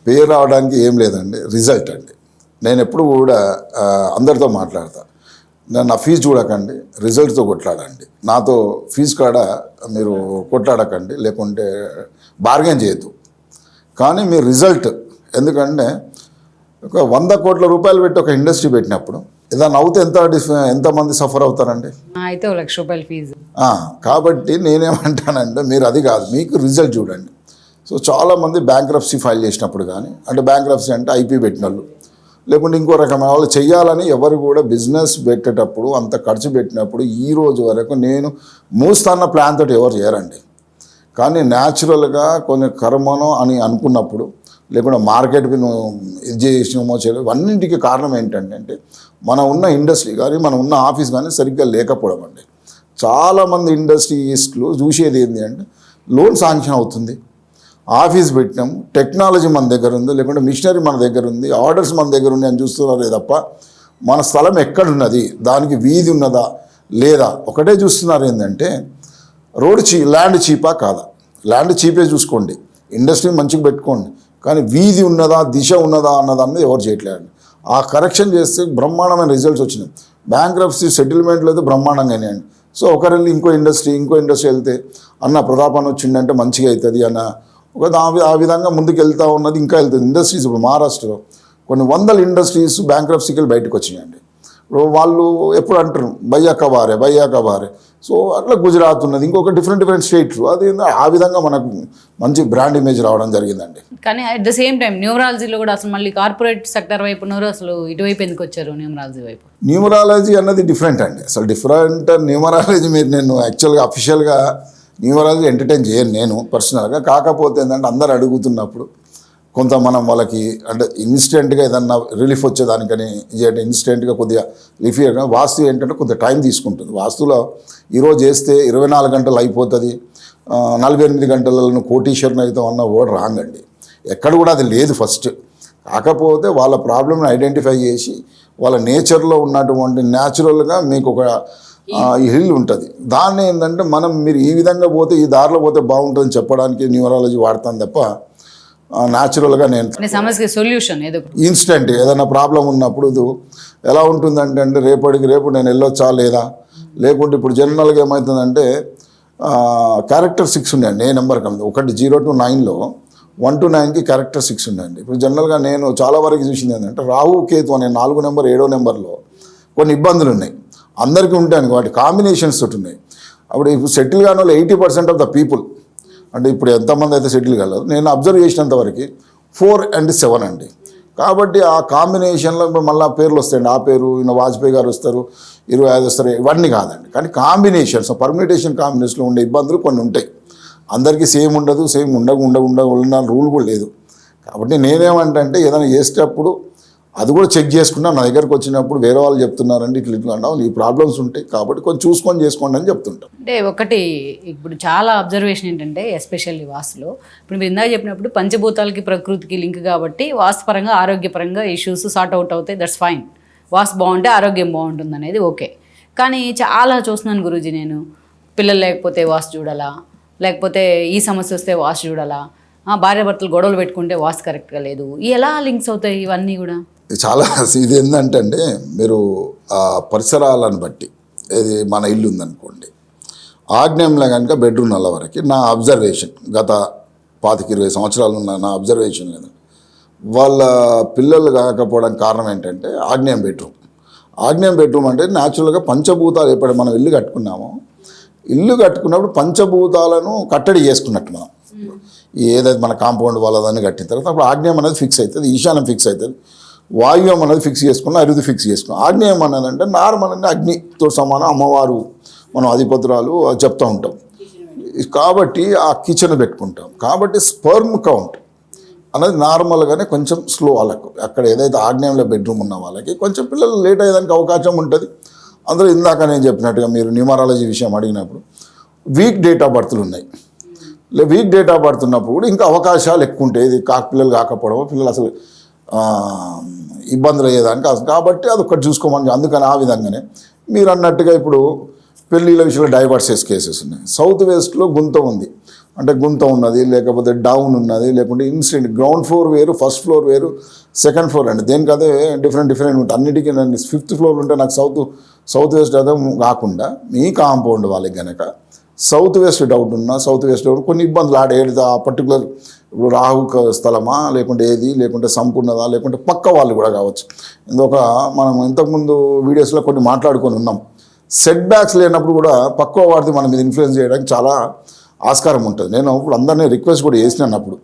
పేరు రావడానికి ఏం లేదండి, రిజల్ట్ అండి. నేను ఎప్పుడు కూడా అందరితో మాట్లాడతా, నా ఫీజు చూడకండి, రిజల్ట్తో కొట్లాడండి. నాతో ఫీజు కాడ మీరు కొట్లాడకండి, లేకుంటే బార్గెన్ చేయొద్దు, కానీ మీరు రిజల్ట్. ఎందుకంటే ఒక 100 కోట్ల రూపాయలు పెట్టి ఒక ఇండస్ట్రీ పెట్టినప్పుడు ఏదైనా అవుతే ఎంతమంది సఫర్ అవుతారండి? అయితే 1 లక్ష రూపాయల ఫీజు. కాబట్టి నేనేమంటానంటే మీరు అది కాదు, మీకు రిజల్ట్ చూడండి. సో చాలామంది బ్యాంక్రప్సీ ఫైల్ చేసినప్పుడు కానీ, అంటే బ్యాంక్రప్సీ అంటే ఐపీ పెట్టిన వాళ్ళు, లేకుంటే ఇంకో రకమైన వాళ్ళు చేయాలని ఎవరు కూడా బిజినెస్ పెట్టేటప్పుడు అంత ఖర్చు పెట్టినప్పుడు ఈ రోజు వరకు నేను మూస్తాన్న ప్లాన్ తోటి ఎవరు చేయరండి. కానీ న్యాచురల్గా కొన్ని కర్మను అని అనుకున్నప్పుడు, లేకుండా మార్కెట్కి ఇది చేసినామో చేయలేదు, అన్నింటికి కారణం ఏంటంటే మనం ఉన్న ఇండస్ట్రీ కానీ మనం ఉన్న ఆఫీస్ కానీ సరిగ్గా లేకపోవడం అండి. చాలామంది ఇండస్ట్రీస్ట్లు చూసేది ఏంటి అంటే లోన్ శాంక్షన్ అవుతుంది, ఆఫీస్ పెట్టినాము, టెక్నాలజీ మన దగ్గర ఉంది, లేకుంటే మిషనరీ మన దగ్గర ఉంది, ఆర్డర్స్ మన దగ్గర ఉంది అని చూస్తున్నారే తప్ప మన స్థలం ఎక్కడున్నది, దానికి వీధి ఉన్నదా లేదా ఒకటే చూస్తున్నారు. ఏంటంటే ల్యాండ్ చీపా కాదా? ల్యాండ్ చీపే చూసుకోండి, ఇండస్ట్రీ మంచిగా పెట్టుకోండి, కానీ వీధి ఉన్నదా, దిశ ఉన్నదా అన్నదాన్ని ఎవరు చేయట్లేదు. ఆ కరెక్షన్ చేస్తే బ్రహ్మాండమైన రిజల్ట్స్ వచ్చినాయి. బ్యాంక్రప్సీ సెటిల్మెంట్లు అయితే బ్రహ్మాండంగా అయినాయండి. సో ఒకరెళ్ళి ఇంకో ఇండస్ట్రీ వెళ్తే అన్న ప్రతాపన్ వచ్చిందంటే మంచిగా అవుతుంది అన్న ఒక ఆ విధంగా ముందుకు వెళ్తూ ఉన్నది. ఇంకా వెళ్తుంది ఇండస్ట్రీస్. ఇప్పుడు మహారాష్ట్రలో కొన్ని 100 ఇండస్ట్రీస్ బ్యాంక్రప్సీకి బయటకు వచ్చినాయండి. ఇప్పుడు వాళ్ళు ఎప్పుడు అంటారు భయ్యా కబారే. సో అట్లా గుజరాత్ ఉన్నది, ఇంకొక డిఫరెంట్ స్టేట్స్. అది ఆ విధంగా మనకు మంచి బ్రాండ్ ఇమేజ్ రావడం జరిగిందండి. కానీ అట్ ద సేమ్ టైం న్యూమరాలజీలో కూడా అసలు మళ్ళీ కార్పొరేట్ సెక్టర్ వైపు ఉన్నారు, అసలు ఇటువైపు ఎందుకు వచ్చారు న్యూమరాలజీ వైపు? న్యూమరాలజీ అన్నది డిఫరెంట్ అండి, అసలు డిఫరెంట్. న్యూమరాలజీ నేను యాక్చువల్గా అఫీషియల్గా న్యూమరాలజీ ఎంటర్టైన్ చేయను నేను పర్సనల్గా. కాకపోతే ఏంటంటే అందరు అడుగుతున్నప్పుడు కొంత మనం వాళ్ళకి అంటే ఇన్స్టెంట్గా ఏదన్నా రిలీఫ్ వచ్చేదానికని ఇన్స్టెంట్గా కొద్దిగా రిఫియర్గా. వాస్తు ఏంటంటే కొంత టైం తీసుకుంటుంది. వాస్తులో ఈరోజు చేస్తే 24 గంటలు అయిపోతుంది, 48 గంటలలో కోటీశ్వరుని అవుతాం అన్న వర్డ్ రాంగ్ అండి. ఎక్కడ కూడా అది లేదు ఫస్ట్. కాకపోతే వాళ్ళ ప్రాబ్లమ్ని ఐడెంటిఫై చేసి వాళ్ళ నేచర్లో ఉన్నటువంటి న్యాచురల్గా మీకు ఒక హిల్ ఉంటుంది. దాన్ని ఏంటంటే మీరు ఈ విధంగా పోతే ఈ దారిలో పోతే బాగుంటుందని చెప్పడానికి న్యూమరాలజీ వాడతాను తప్ప న్యాచురల్గా నేను సమస్యకి సొల్యూషన్ ఇన్స్టెంట్ ఏదైనా ప్రాబ్లం ఉన్నప్పుడు ఎలా ఉంటుందంటే రేపు నేను వెళ్ళొచ్చా లేదా, లేకుంటే ఇప్పుడు జనరల్గా ఏమవుతుందంటే క్యారెక్టర్ 6 ఉండండి ఏ నెంబర్ కన్నా 0 to 9లో 1 to 9కి క్యారెక్టర్ 6 ఉండండి. ఇప్పుడు జనరల్గా నేను చాలా వరకు చూసింది ఏంటంటే రాహు కేతు అనే 4 నెంబర్ 7వ నెంబర్లో కొన్ని ఇబ్బందులు ఉన్నాయి. అందరికీ ఉంటాయి, వాటి కాంబినేషన్స్ తోటి ఉన్నాయి. అప్పుడు ఇప్పుడు సెటిల్ కాని వాళ్ళు 80% ఆఫ్ ద పీపుల్, అంటే ఇప్పుడు ఎంతమంది అయితే సెటిల్ కాలేదు నేను అబ్జర్వ్ చేసినంత వరకు 4 and 7 అండి. కాబట్టి ఆ కాంబినేషన్లో మళ్ళీ పేర్లు వస్తాయండి. ఆ పేరు ఈయన వాజ్పేయి గారు వస్తారు, 25 వస్తారు, ఇవన్నీ కాదండి. కానీ కాంబినేషన్స్ పర్మ్యూటేషన్ కాంబినేషన్లో ఉండే ఇబ్బందులు కొన్ని ఉంటాయి. అందరికీ సేమ్ ఉండదు, సేమ్ ఉన్న రూల్ కూడా లేదు. కాబట్టి నేనేమంటే ఏదైనా చేసేటప్పుడు అది కూడా చెక్ చేసుకున్నా. నా దగ్గరకు వచ్చినప్పుడు వేరే వాళ్ళు చెప్తున్నారండి ఇట్లా అన్నావు ఈ ప్రాబ్లమ్స్ ఉంటాయి కాబట్టి కొంచెం చూసుకొని చేసుకోండి అని చెప్తుంటాం. అంటే ఒకటి ఇప్పుడు చాలా అబ్జర్వేషన్ ఏంటంటే ఎస్పెషల్లీ వాస్తులో ఇప్పుడు మీరు ఇందాక చెప్పినప్పుడు పంచభూతాలకి ప్రకృతికి లింక్ కాబట్టి వాస్తుపరంగా ఆరోగ్యపరంగా ఇష్యూస్ సార్ట్ అవుట్ అవుతాయి, దట్స్ ఫైన్. వాస్తు బాగుంటే ఆరోగ్యం బాగుంటుంది అనేది ఓకే. కానీ చాలా చూస్తున్నాను గురూజీ, నేను పిల్లలు లేకపోతే వాస్తు చూడాలా, లేకపోతే ఈ సమస్య వస్తే వాస్తు చూడాలా, భార్యాభర్తలు గొడవలు పెట్టుకుంటే వాస్తు కరెక్ట్గా లేదు, ఎలా లింక్స్ అవుతాయి ఇవన్నీ కూడా? చాలా ఇది ఏంటంటే మీరు ఆ పరిసరాలను బట్టి ఇది మన ఇల్లు ఉందనుకోండి, ఆగ్నేయంలో కనుక బెడ్రూమ్ నల్ల వరకు నా అబ్జర్వేషన్ గత 25-20 సంవత్సరాలు ఉన్న నా అబ్జర్వేషన్ లేదు. వాళ్ళ పిల్లలు కాకపోవడానికి కారణం ఏంటంటే ఆగ్నేయం బెడ్రూమ్ అంటే న్యాచురల్గా పంచభూతాలు ఎప్పుడు మనం ఇల్లు కట్టుకున్నప్పుడు పంచభూతాలను కట్టడి చేసుకున్నట్టు మనం ఏదైతే మన కాంపౌండ్ వాళ్ళదని కట్టిన తర్వాత అప్పుడు ఆగ్నేయం అనేది ఫిక్స్ అవుతుంది, ఈశాన్యం ఫిక్స్ అవుతుంది, వాయువ్యం అనేది ఫిక్స్ చేసుకున్నాం, అరుది ఫిక్స్ చేసుకున్నాం. ఆగ్నేయం అనేది అంటే నార్మల్ అంటే అగ్నితో సమానం, అమ్మవారు మనం అధిపతురాలు చెప్తూ ఉంటాం. కాబట్టి ఆ కిచెన్ పెట్టుకుంటాం. కాబట్టి స్పర్మ్ కౌంట్ అనేది నార్మల్గానే కొంచెం స్లో వాళ్ళకు అక్కడ ఏదైతే ఆగ్నేయంలో బెడ్రూమ్ ఉన్న వాళ్ళకి కొంచెం పిల్లలు లేట్ అయ్యేదానికి అవకాశం ఉంటుంది. అందులో ఇందాక నేను చెప్పినట్టుగా మీరు న్యూమరాలజీ విషయం అడిగినప్పుడు వీక్ డేట్ ఆఫ్ బర్త్లు ఉన్నాయి. వీక్ డేట్ ఆఫ్ బర్త్ ఉన్నప్పుడు కూడా ఇంకా అవకాశాలు ఎక్కువ ఉంటాయి. ఇది పిల్లలు కాకపోవడం, పిల్లలు అసలు ఇబ్బందులు అయ్యేదానికి కాబట్టి అది ఒకటి చూసుకోమని. అందుకని ఆ విధంగానే మీరు అన్నట్టుగా ఇప్పుడు పెళ్ళిళ్ళ విషయంలో డైవర్సెస్ కేసెస్ ఉన్నాయి. సౌత్ వెస్ట్లో గుంత ఉంది అంటే గుంత ఉన్నది, లేకపోతే డౌన్ ఉన్నది, లేకుంటే ఇన్సిడెంట్ గ్రౌండ్ ఫ్లోర్ వేరు, ఫస్ట్ ఫ్లోర్ వేరు, సెకండ్ ఫ్లోర్ అండి. దేనికి అదే డిఫరెంట్ ఉంటుంది. అన్నిటికీ నేను 5th ఫ్లోర్ ఉంటే నాకు సౌత్ వెస్ట్ అదే కాకుండా మీ కాంపౌండ్ వాళ్ళకి కనుక సౌత్ వెస్ట్ డౌట్ ఉన్నా సౌత్ వెస్ట్ డౌట్ కొన్ని ఇబ్బందులు ఆడేది ఆ పర్టికులర్ ఇప్పుడు రాహు స్థలమా లేకుంటే ఏది లేకుంటే సంపూర్ణదా లేకుంటే పక్క వాళ్ళు కూడా కావచ్చు. ఇంకొక మనం ఇంతకుముందు వీడియోస్లో కొన్ని మాట్లాడుకొని ఉన్నాం. సెట్ బ్యాక్స్ లేనప్పుడు కూడా పక్క వాడిది మన మీద ఇన్ఫ్లుయెన్స్ చేయడానికి చాలా ఆస్కారం ఉంటుంది. నేను ఇప్పుడు అందరినీ రిక్వెస్ట్ కూడా చేసినాను అప్పుడు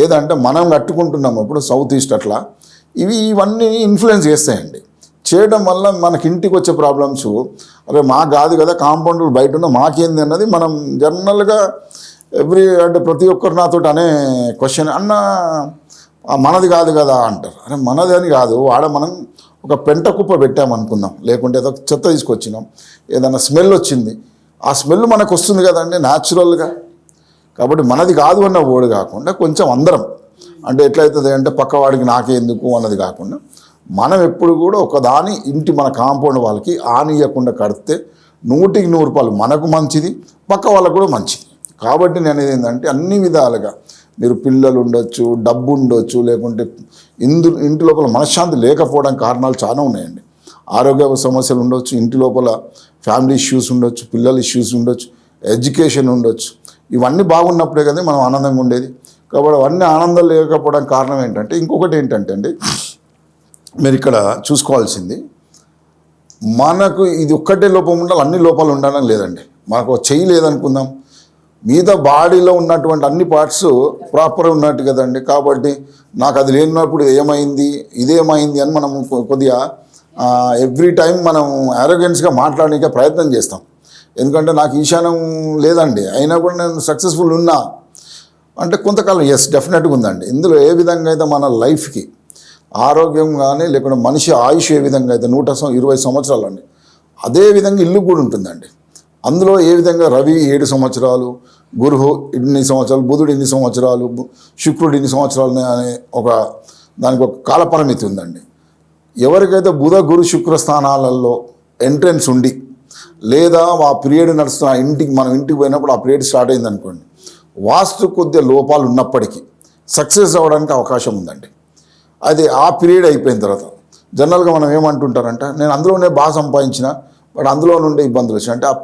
ఏదంటే మనం కట్టుకుంటున్నాము ఇప్పుడు సౌత్ ఈస్ట్ అట్లా ఇవన్నీ ఇన్ఫ్లుయెన్స్ చేస్తాయండి. చేయడం వల్ల మనకి ఇంటికి వచ్చే ప్రాబ్లమ్స్ అరే మాకు కాదు కదా కాంపౌండ్లు బయట ఉన్న మాకేంది అన్నది మనం జనరల్గా అంటే ప్రతి ఒక్కరు నాతో అనే క్వశ్చన్ అన్న మనది కాదు కదా అంటారు. అరే మనది అని కాదు, మనం ఒక పెంట కుప్ప పెట్టామనుకుందాం, లేకుంటే ఏదో చెత్త తీసుకొచ్చినాం, ఏదైనా స్మెల్ వచ్చింది, ఆ స్మెల్ మనకు వస్తుంది కదండి న్యాచురల్గా. కాబట్టి మనది కాదు అన్న ఓడి కాకుండా కొంచెం అందరం అంటే ఎట్లయితుంది అంటే పక్కవాడికి నాకే ఎందుకు అన్నది కాకుండా మనం ఎప్పుడు కూడా ఒకదాని ఇంటి మన కాంపౌండ్ వాళ్ళకి ఆనియకుండా కడితే 100కి 100 మనకు మంచిది, పక్క వాళ్ళకు కూడా మంచిది. కాబట్టి నేను ఏంటంటే అన్ని విధాలుగా మీరు పిల్లలు ఉండొచ్చు, డబ్బు ఉండొచ్చు, లేకుంటే ఇంటి లోపల మనశ్శాంతి లేకపోవడానికి కారణాలు చాలా ఉన్నాయండి. ఆరోగ్య సమస్యలు ఉండొచ్చు, ఇంటి లోపల ఫ్యామిలీ ఇష్యూస్ ఉండొచ్చు, పిల్లల ఇష్యూస్ ఉండొచ్చు, ఎడ్యుకేషన్ ఉండొచ్చు. ఇవన్నీ బాగున్నప్పుడే కదా మనం ఆనందంగా ఉండేది. కాబట్టి అవన్నీ ఆనందం లేకపోవడానికి కారణం ఏంటంటే ఇంకొకటి ఏంటంటే అండి మీరు ఇక్కడ చూసుకోవాల్సింది మనకు ఇది ఒక్కటే లోపం ఉండాలి, అన్ని లోపాలు ఉండాలని లేదండి. మనకు చెయ్యి లేదనుకుందాం, మీద బాడీలో ఉన్నటువంటి అన్ని పార్ట్స్ ప్రాపర్ ఉన్నట్టు కదండి. కాబట్టి నాకు అది లేనప్పుడు ఏమైంది ఇదేమైంది అని మనం కొద్దిగా ఎవ్రీ టైం మనం ఆరోగెన్స్గా మాట్లాడడానికి ప్రయత్నం చేస్తాం. ఎందుకంటే నాకు ఈశానం లేదండి, అయినా కూడా నేను సక్సెస్ఫుల్ ఉన్నా అంటే కొంతకాలం ఎస్ డెఫినెట్గా ఉందండి. ఇందులో ఏ విధంగా అయితే మన లైఫ్కి ఆరోగ్యం కానీ లేకుంటే మనిషి ఆయుష్ ఏ విధంగా అయితే 120 సంవత్సరాలు అండి, అదే విధంగా ఇల్లు కూడా ఉంటుందండి. అందులో ఏ విధంగా రవి 7 సంవత్సరాలు, గురువు ఇన్ని సంవత్సరాలు, బుధుడు ఇన్ని సంవత్సరాలు, శుక్రుడు ఇన్ని సంవత్సరాలు అనే దానికి ఒక కాలపరిమితి ఉందండి. ఎవరికైతే బుధ గురు శుక్ర స్థానాలలో ఎంట్రెన్స్ ఉండి లేదా ఆ పీరియడ్ నడుస్తున్న మనం ఇంటికి పోయినప్పుడు ఆ పీరియడ్ స్టార్ట్ అయింది అనుకోండి, వాస్తు కొద్దిగా లోపాలు ఉన్నప్పటికీ సక్సెస్ అవ్వడానికి అవకాశం ఉందండి. అది ఆ పీరియడ్ అయిపోయిన తర్వాత జనరల్గా మనం ఏమంటుంటారంటే నేను అందులోనే బాగా సంపాదించిన బట్ అందులో నుండి ఇబ్బందులు వచ్చినాయి అంటే ఆ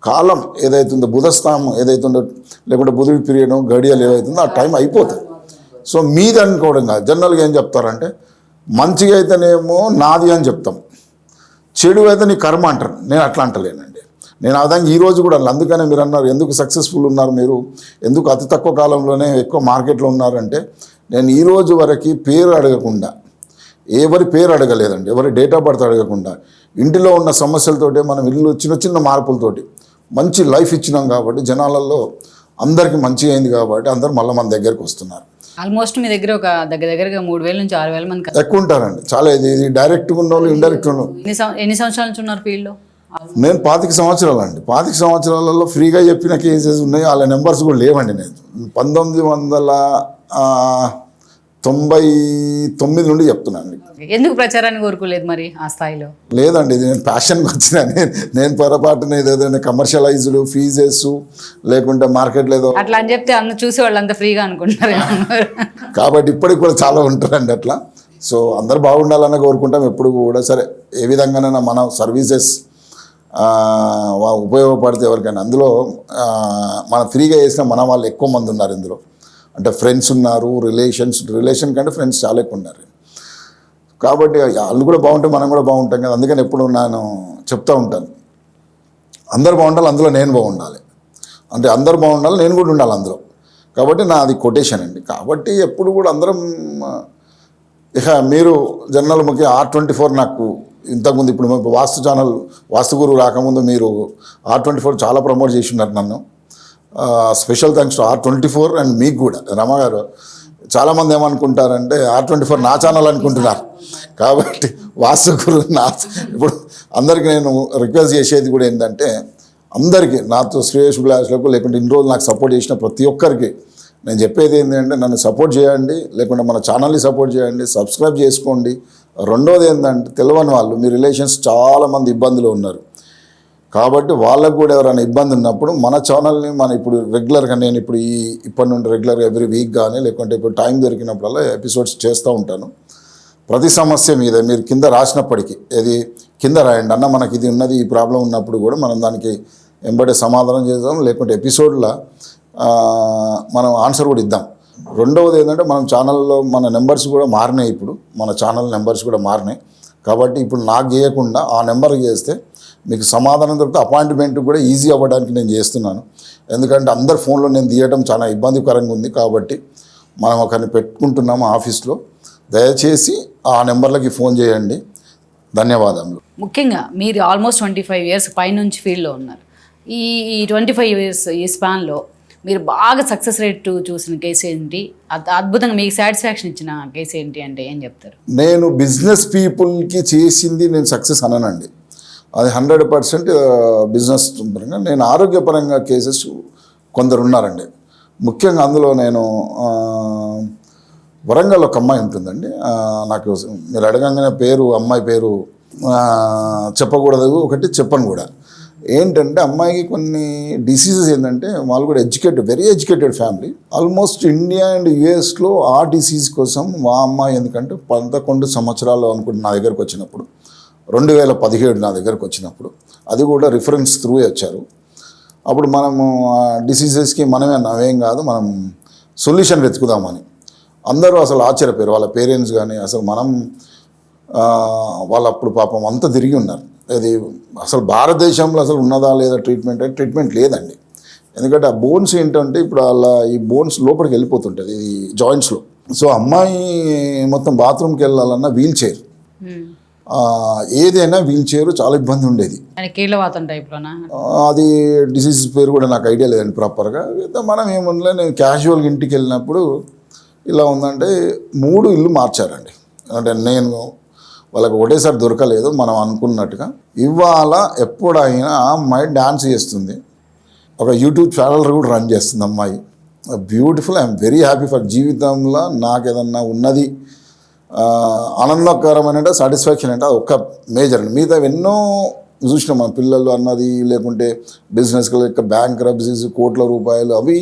కాలం ఏదైతుందో బుధస్థానం ఏదైతుందో లేకుంటే బుధుడి పీరియడ్ గడియలు ఏదైతుందో ఆ టైం అయిపోతుంది. సో మీది అనుకోవడం కాదు. జనరల్గా ఏం చెప్తారంటే మంచిగా అయితేనేమో నాది అని చెప్తాం, చెడు అయితే నీ కర్మ అంటారు. నేను అట్లా అంటలేనండి. నేను ఆ విధంగా ఈరోజు కూడా అందుకనే మీరు అన్నారు ఎందుకు సక్సెస్ఫుల్ ఉన్నారు మీరు, ఎందుకు అతి తక్కువ కాలంలోనే ఎక్కువ మార్కెట్లో ఉన్నారంటే నేను ఈరోజు వరకు పేరు అడగకుండా ఎవరి పేరు అడగలేదండి, ఎవరి డేట్ ఆఫ్ బర్త్ అడగకుండా ఇంటిలో ఉన్న సమస్యలతోటి మనం ఇల్లు చిన్న చిన్న మార్పులతోటి మంచి లైఫ్ ఇచ్చినాం. కాబట్టి జనాలలో అందరికీ మంచిగా అయింది కాబట్టి అందరూ మళ్ళీ మన దగ్గరికి వస్తున్నారు. ఆల్మోస్ట్ మీ దగ్గర ఒక దగ్గరగా 3,000 నుంచి 6,000 మంది ఎక్కువ ఉంటారండి. చాలా ఇది డైరెక్ట్గా ఉన్న వాళ్ళు ఇండైరెక్ట్ ఉన్న ఎన్ని సంవత్సరాల నుంచి ఉన్నారు ఫీల్డ్లో? నేను 25 సంవత్సరాలు అండి. 25 సంవత్సరాలలో ఫ్రీగా చెప్పిన కేసెస్ ఉన్నాయి, వాళ్ళ నెంబర్స్ కూడా లేవండి. నేను 1999 నుండి చెప్తున్నాను. ఎందుకు ప్రచారాన్ని కోరుకోలేదు మరి ఆ స్థాయిలో? లేదండి, ఇది నేను ప్యాషన్కి వచ్చిన నేను పొరపాటున ఏదైనా కమర్షియలైజ్డ్ ఫీజెస్ లేకుంటే మార్కెట్లో ఏదో అట్లా అని చెప్తే అందరూ చూసి వాళ్ళు అంత ఫ్రీగా అనుకుంటారు కాబట్టి ఇప్పటికి కూడా చాలా ఉంటారండి అట్లా. సో అందరు బాగుండాలని కోరుకుంటాం ఎప్పుడు కూడా. సరే ఏ విధంగానైనా మన సర్వీసెస్ ఉపయోగపడితే ఎవరికైనా అందులో మన ఫ్రీగా చేసిన మన వాళ్ళు ఎక్కువ మంది ఉన్నారు ఇందులో. అంటే ఫ్రెండ్స్ ఉన్నారు, రిలేషన్ కంటే ఫ్రెండ్స్ చాలా ఎక్కువ ఉన్నారు. కాబట్టి వాళ్ళు కూడా బాగుంటే మనం కూడా బాగుంటాం కదా. అందుకని ఎప్పుడు నేను చెప్తూ ఉంటాను అందరు బాగుండాలి, అందులో నేను బాగుండాలి, అంటే అందరు బాగుండాలి నేను కూడా ఉండాలి అందులో. కాబట్టి నాది కొటేషన్ అండి. కాబట్టి ఎప్పుడు కూడా అందరం ఇక మీరు జనరల్ ముఖ్య R24 నాకు ఇంతకుముందు ఇప్పుడు వాస్తు ఛానల్ వాస్తు గురువు రాకముందు మీరు R24 చాలా ప్రమోట్ చేసి ఉన్నారు నన్ను. Special thanks to R24 and మీకు కూడా రమ గారు చాలామంది ఏమనుకుంటారంటే R24 నా ఛానల్ అనుకుంటున్నారు. కాబట్టి వాస్తు గురు నా ఇప్పుడు అందరికీ నేను రిక్వెస్ట్ చేసేది కూడా ఏంటంటే అందరికీ నాతో శ్రేయస్ బ్లాస్లకు లేకుంటే ఇన్ని రోజులు నాకు సపోర్ట్ చేసిన ప్రతి ఒక్కరికి నేను చెప్పేది ఏంటంటే నన్ను సపోర్ట్ చేయండి, లేకుంటే మన ఛానల్ని సపోర్ట్ చేయండి, సబ్స్క్రైబ్ చేసుకోండి. రెండోది ఏంటంటే తెలియని వాళ్ళు మీ రిలేషన్స్ చాలామంది ఇబ్బందులు ఉన్నారు. కాబట్టి వాళ్ళకు కూడా ఎవరైనా ఇబ్బంది ఉన్నప్పుడు మన ఛానల్ని మన ఇప్పుడు రెగ్యులర్గా నేను ఇప్పుడు ఇప్పటి నుండి రెగ్యులర్గా ఎవ్రీ వీక్ కానీ లేకుంటే ఇప్పుడు టైం దొరికినప్పుడల్లా ఎపిసోడ్స్ చేస్తూ ఉంటాను. ప్రతి సమస్య మీద మీరు కింద రాసినప్పటికీ ఇది కింద రాయండి అన్న మనకి ఇది ఉన్నది ఈ ప్రాబ్లం ఉన్నప్పుడు కూడా మనం దానికి వెంబడే సమాధానం చేద్దాం, లేకుంటే ఎపిసోడ్లో మనం ఆన్సర్ కూడా ఇద్దాం. రెండవది ఏంటంటే మనం ఛానల్లో మన నెంబర్స్ కూడా మారినాయి. ఇప్పుడు మన ఛానల్ నెంబర్స్ కూడా మారినాయి. కాబట్టి ఇప్పుడు నాకు చేయకుండా ఆ నెంబర్కి చేస్తే మీకు సమాధానం దొరికితే అపాయింట్మెంట్ కూడా ఈజీ అవ్వడానికి నేను చేస్తున్నాను. ఎందుకంటే అందరు ఫోన్లో నేను తీయడం చాలా ఇబ్బందికరంగా ఉంది. కాబట్టి మనం ఒకరిని పెట్టుకుంటున్నాము ఆఫీస్లో. దయచేసి ఆ నెంబర్లకి ఫోన్ చేయండి. ధన్యవాదములు. ముఖ్యంగా మీరు ఆల్మోస్ట్ 25 years పైనుంచి ఫీల్డ్లో ఉన్నారు. ఈ 25 years ఈ స్పాన్లో మీరు బాగా సక్సెస్ రేట్ చూసిన కేసు ఏంటి, అద్భుతంగా మీకు సాటిస్ఫాక్షన్ ఇచ్చిన కేసు ఏంటి అంటే ఏం చెప్తారు? నేను బిజినెస్ పీపుల్కి చేసింది నేను సక్సెస్ అననండి, అది 100% బిజినెస్ పరంగా. నేను ఆరోగ్యపరంగా కేసెస్ కొందరు ఉన్నారండి. ముఖ్యంగా అందులో నేను వరంగల్ ఒక అమ్మాయి ఉంటుందండి. నాకు మీరు అడగంగానే పేరు అమ్మాయి పేరు చెప్పకూడదు, ఒకటి చెప్పను కూడా. ఏంటంటే అమ్మాయికి కొన్ని డిసీజెస్ ఏంటంటే వాళ్ళు కూడా very educated family. Almost India and యుఎస్లో ఆ డిసీజ్ కోసం మా అమ్మాయి ఎందుకంటే 11 సంవత్సరాలు అనుకుంటే నా దగ్గరకు వచ్చినప్పుడు 2017 నా దగ్గరకు వచ్చినప్పుడు అది కూడా రిఫరెన్స్ త్రూ వచ్చారు. అప్పుడు మనము డిసీజెస్కి మనమే నవేం కాదు, మనం సొల్యూషన్ వెతుకుదామని అందరూ అసలు ఆశ్చర్యపోయారు. వాళ్ళ పేరెంట్స్ కానీ అసలు వాళ్ళు అప్పుడు పాపం అంతా తిరిగి ఉన్నారు. అది అసలు భారతదేశంలో అసలు ఉన్నదా లేదా ట్రీట్మెంట్ లేదండి. ఎందుకంటే ఆ బోన్స్ ఏంటంటే ఇప్పుడు అలా ఈ బోన్స్ లోపలికి వెళ్ళిపోతుంటుంది ఈ జాయింట్స్లో. సో అమ్మాయి మొత్తం బాత్రూమ్కి వెళ్ళాలన్నా వీల్ చైర్, ఏదైనా వీల్ చైర్ చాలా ఇబ్బంది ఉండేది. కీళ్ళవాతం టైప్లోనా అది డిసీజ్ పేరు కూడా నాకు ఐడియా లేదండి ప్రాపర్గా. మనం ఏముండలే, నేను క్యాజువల్గా ఇంటికి వెళ్ళినప్పుడు ఇలా ఉందంటే 3 ఇల్లు మార్చారండి. అంటే నేను వాళ్ళకి ఒకటేసారి దొరకలేదు మనం అనుకున్నట్టుగా. ఇవాళ ఎప్పుడైనా ఆ అమ్మాయి డ్యాన్స్ చేస్తుంది, ఒక యూట్యూబ్ ఛానల్ కూడా రన్ చేస్తుంది అమ్మాయి. Beautiful. I'm very happy for జీవితంలో నాకు ఏదన్నా ఉన్నది ఆనందకరమైన సాటిస్ఫాక్షన్ అంటే ఒక్క మేజర్ అండి. మిగతా ఎన్నో చూసినాం మన పిల్లలు అన్నది, లేకుంటే బిజినెస్ బ్యాంక్ రబ్సీస్ కోట్ల రూపాయలు, అవి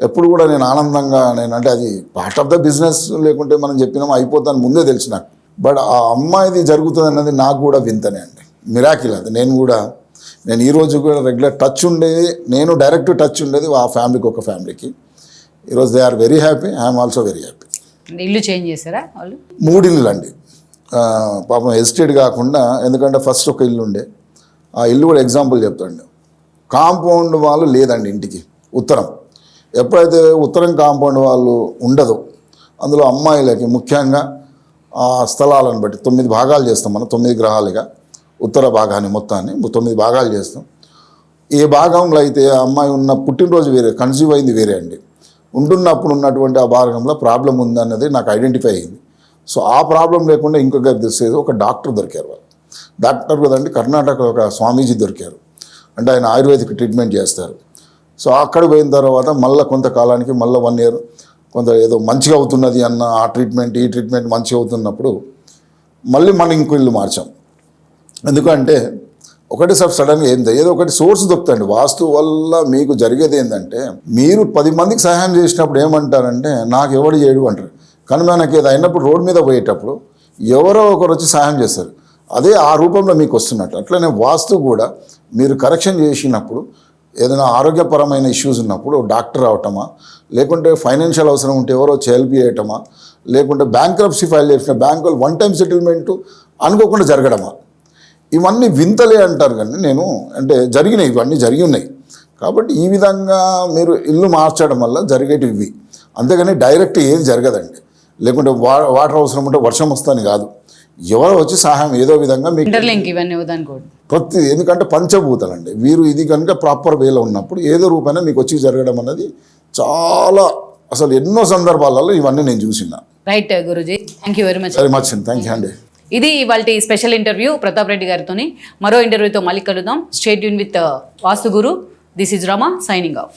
ఎప్పుడు కూడా నేను ఆనందంగా అంటే అది పార్ట్ ఆఫ్ ద బిజినెస్, లేకుంటే మనం చెప్పినాం అయిపోతాను ముందే తెలిసి నాకు. బట్ ఆ అమ్మాయిది జరుగుతుంది అన్నది నాకు కూడా వింతనే అండి, మిరాకిల్ అది. నేను ఈరోజు కూడా రెగ్యులర్ టచ్ ఉండేది, నేను డైరెక్ట్ టచ్ ఉండేది ఆ ఫ్యామిలీకి, ఒక ఫ్యామిలీకి. ఈరోజు they are very happy, I'm also very happy. ఇల్లు చేంజ్ చేశారా వాళ్ళు? 3 ఇల్లు అండి. పాపం హెసిటేట్ కాకుండా, ఎందుకంటే ఫస్ట్ ఒక ఇల్లు ఉండే, ఆ ఇల్లు కూడా ఎగ్జాంపుల్ చెప్తాండి. కాంపౌండ్ వాళ్ళు లేదండి ఇంటికి ఉత్తరం. ఎప్పుడైతే ఉత్తరం కాంపౌండ్ వాళ్ళు ఉండదో అందులో అమ్మాయిలకి ముఖ్యంగా ఆ స్థలాలను బట్టి 9 భాగాలు చేస్తాం మనం, 9 గ్రహాలుగా ఉత్తర భాగాన్ని మొత్తాన్ని 9 భాగాలు చేస్తాం. ఏ భాగంలో అయితే ఆ అమ్మాయి ఉన్న పుట్టినరోజు వేరే, కన్సీవ్ అయింది వేరే అండి. ఉంటున్నప్పుడు ఉన్నటువంటి ఆ భాగంలో ప్రాబ్లం ఉందన్నది నాకు ఐడెంటిఫై అయింది. సో ఆ ప్రాబ్లం లేకుండా ఇంకొక తెలిసేది ఒక డాక్టర్ దొరికారు. వాళ్ళు డాక్టర్ కదండి, కర్ణాటకలో ఒక స్వామీజీ దొరికారు. అంటే ఆయన ఆయుర్వేదిక్ ట్రీట్మెంట్ చేస్తారు. సో అక్కడ పోయిన తర్వాత మళ్ళీ కొంతకాలానికి మళ్ళీ 1 year కొంత ఏదో మంచిగా అవుతున్నది అన్న ఆ ట్రీట్మెంట్ ఈ ట్రీట్మెంట్ మంచిగా అవుతున్నప్పుడు మళ్ళీ మనం ఇంకో ఇల్లు మార్చాం. ఎందుకంటే ఒకటేసారి సడన్గా ఏదో ఒకటి సోర్స్ దొరుకుతాయండి. వాస్తు వల్ల మీకు జరిగేది ఏంటంటే, మీరు 10 మందికి సహాయం చేసినప్పుడు ఏమంటారంటే నాకు ఎవడు చేయడు అంటారు. కానీ మనకి ఏదో అయినప్పుడు రోడ్డు మీద పోయేటప్పుడు ఎవరో ఒకరు వచ్చి సహాయం చేస్తారు, అదే ఆ రూపంలో మీకు వస్తున్నట్టు. అట్లనే వాస్తు కూడా మీరు కరెక్షన్ చేసినప్పుడు ఏదైనా ఆరోగ్యపరమైన ఇష్యూస్ ఉన్నప్పుడు డాక్టర్ అవటమా, లేకుంటే ఫైనాన్షియల్ అవసరం ఉంటే ఎవరో హెల్ప్ చేయటమా, లేకుంటే బ్యాంక్రప్సీ ఫైల్ చేసిన బ్యాంక్ వాళ్ళు 1 time సెటిల్మెంటు అనుకోకుండా జరగడమా, ఇవన్నీ వింతలే అంటారు. కానీ నేను అంటే జరిగినాయి, ఇవన్నీ జరిగి ఉన్నాయి. కాబట్టి ఈ విధంగా మీరు ఇల్లు మార్చడం వల్ల జరిగేటివి ఇవి, అంతేగాని డైరెక్ట్ ఏది జరగదండి. లేకుంటే వాటర్ అవసరం ఉంటే వర్షం వస్తాను కాదు, ఎవరో వచ్చి సహాయం ఏదో విధంగా మీకు ప్రతి, ఎందుకంటే పంచభూతాలు అండి వీరు. ఇది కనుక ప్రాపర్ వేలో ఉన్నప్పుడు ఏదో రూపాయన మీకు వచ్చి జరగడం అన్నది చాలా అసలు ఎన్నో సందర్భాలలో ఇవన్నీ నేను చూసిన. Right Guruji, thank you very much. Very much అండి, థ్యాంక్ యూ అండి. ఇది ఇవాళ స్పెషల్ ఇంటర్వ్యూ ప్రతాప్ రెడ్డి గారితోని. మరో ఇంటర్వ్యూతో మళ్ళీ కలుద్దాం. Stay tune with vastu Guru. This is Rama signing off.